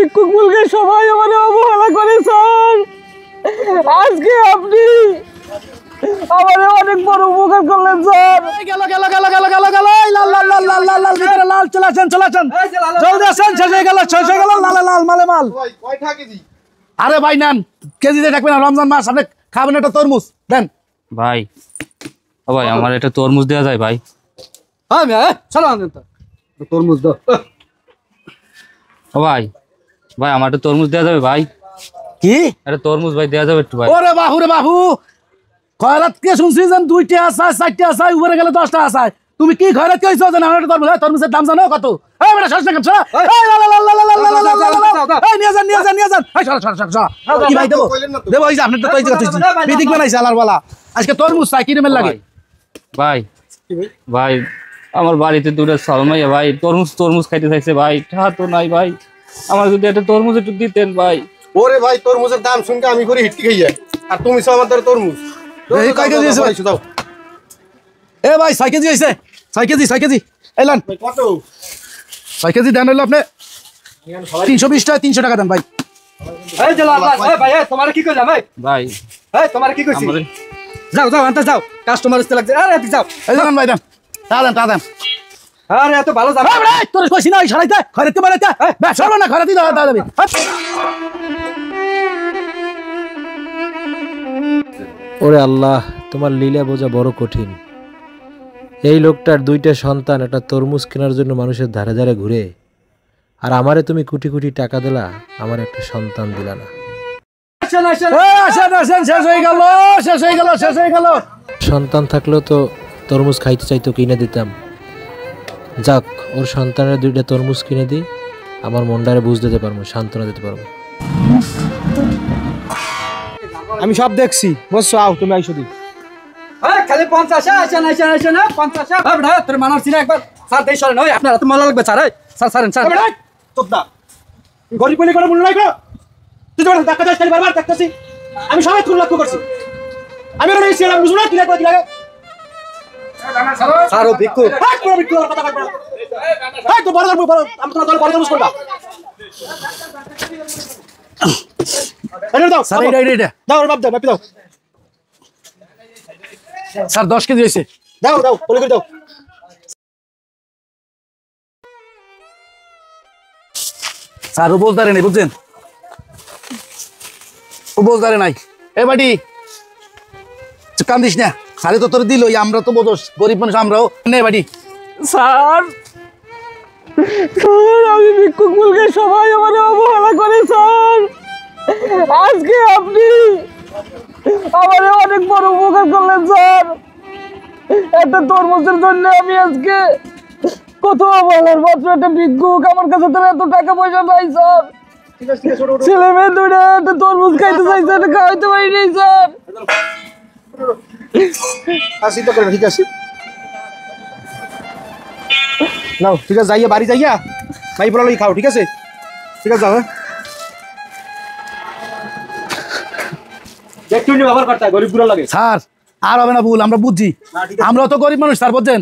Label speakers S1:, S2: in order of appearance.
S1: ভিক্ষুক বলকে সবাই আমার অবহেলা করে স্যার। আজকে আপনি আমার অনেক বড় উপকার করলেন স্যার।
S2: গেল গেল গেল গেল গেল গেল লাল লাল লাল লাল লাল লাল ভিতরে লাল চলে আসেন জলদি আসেন শেষ হয়ে গেল লাল লাল মালে মাল।
S3: কয়টা কেজি?
S2: আরে ভাই নেন কেজিতে দেখবেন না, রমজান মাস আপনি খাবেন একটা তরমুজ দেন
S4: ভাই। ও ভাই আমার একটা তরমুজ দেওয়া যায় ভাই?
S1: হ্যাঁ চলো আনেন তো তরমুজ দাও।
S4: ও ভাই ভাই আমার একটা তরমুজ দেওয়া যাবে ভাই?
S2: কি
S4: একটা তরমুজ ভাই দেওয়া যাবে একটু ভাই?
S2: ওরে বাহু রে বাহু, খয়রাত কে শুনছি যেন 2টা আছে 4টা আছে উপরে গেলে 10টা আছে। তুমি কি খয়রাত কইছো জানো? আমার একটা তরমুজ, তরমুজের দাম জানো কত? এই বেটা সরস না কেন সরা, এই লা লা লা লা লা লা লা লা লা, এই নিয়ে যান এই সরা কি ভাই দেবো দেবো? এই যে আপনি তো কইতে কইছি বিদিক বানাইছে আলার বালা। আজকে তরমুজ চাই কি নেমের লাগে
S4: ভাই? ভাই আমার বাড়িতে দুটো সালমাইয়া ভাই তরমুজ খাইতে চাইছে ভাই, টাকা তো নাই ভাই, আমার যদি একটা তরমুজ একটু দিতেন ভাই।
S3: ওরে ভাই তরমুজের দাম শুনকে আমি করে হিটকি খাইয়া, আর তুমি সব আমার দ্বারা তরমুজ।
S2: এই কয় কেজি আছে ভাই?
S3: দাও
S2: এ ভাই 6 কেজি হইছে, 6 কেজি এলান
S3: কত?
S2: 6 কেজি দেন হইলো আপনি 320 টাকা, 300 টাকা দেন ভাই।
S1: এই যে লাল এই ভাই তোমার কি কইলাম?
S4: ভাই
S1: এই তোমার কি কইছি?
S4: আমার
S1: যাও আনতে যাও, কাস্টমার আসতে লাগছে। আরে যাও
S2: এই দেন ভাই দেন তা দেন।
S1: আরে এত ভালো যাবে।
S2: এই ভাই তোর কইছি না সরাইতে খয়রাতে মারাইতে, বে সরব না খয়রাতি দাও যাবে।
S5: ওরে আল্লাহ, তোমার লীলা বোঝা বড় কঠিন। এই লোকটার 2টা সন্তান একটা তরমুজ কেনার জন্য মানুষের ধারে ধারে ঘুরে, আর আমারে তুমি কোটি কোটি টাকা দিলা, আমার একটা সন্তান দিলা না।
S2: আসেন শেষ হয়ে গেল।
S5: সন্তান থাকলেও তো তরমুজ খাইতে চাইতো, কিনে দিতাম। যাক, ওর সন্তানের 2টা তরমুজ কিনে দিই, আমার মনটারে বুঝ দিতে পারবো, সান্ত্বনা দিতে পারবো।
S1: আমি সব দেখছি, বুঝছো? আও তুমি আইসো দি। এই খালি 50 আসেন না 50। এই বেটা তোর মানার ছিল একবার স্যার দেই সরেন। ওই আপনার এত মজা লাগবে স্যার। এই স্যার ছাড়েন স্যার।
S2: বেটা চুপ দা, গরিব বলে করে মনে নাই গো। তুই তো টাকা দাস তাই বারবার দেখতেছি, আমি সবাই খুব লক্ষ্য করছি। আমি ওর এই সিয়াম বুঝু না কি লাগে
S1: স্যার ও ভিক্ষু।
S2: হাট করে বিক্রি কথা বলবা। হাট তো বড় আমি তোমার দল বড় মুশ করবা। আরে দাও স্যার, এইটা দাও ওর বাপ দাও, বাপি দাও স্যার। 10 কেজি হইছে, দাও বলে করে দাও। স্যার ও বলতারে নাই বুঝছেন, ও বলতারে নাই। এ বাড়ি কান্দিস না, স্যারে তো তোর দিল, আমরা তো বোধ গরিব মানুষ আমরাও নে বাড়ি।
S1: স্যার আমি ভিক্ষুক বলকে সবাই আমার অবহেলা করে স্যার। আজকে আপনি আমার অনেক বড় উপকার করলেন স্যার। একটা তরমুজের জন্য আমি আজকে কত অবহেলার মাত্র একটা ভিক্ষুক, আমার কাছে তো এত টাকা পয়সা নাই স্যার। ছেলে মেয়ে 2টা একটা তরমুজ খাইতে চাইছে, এটা খাওয়াইতে পারি নাই স্যার।
S3: আসি তো করে ঠিক আছে। নাও ঠিক আছে, যাইয়া বাড়ি যাইয়া ভাই বলা খাও, ঠিক আছে যাও। হ্যাঁ
S1: একটু ব্যবহার করতে গরিব গুলো লাগে
S2: স্যার আর হবে না ভুল, আমরা বুঝছি, আমরাও তো গরিব মানুষ স্যার বুঝছেন।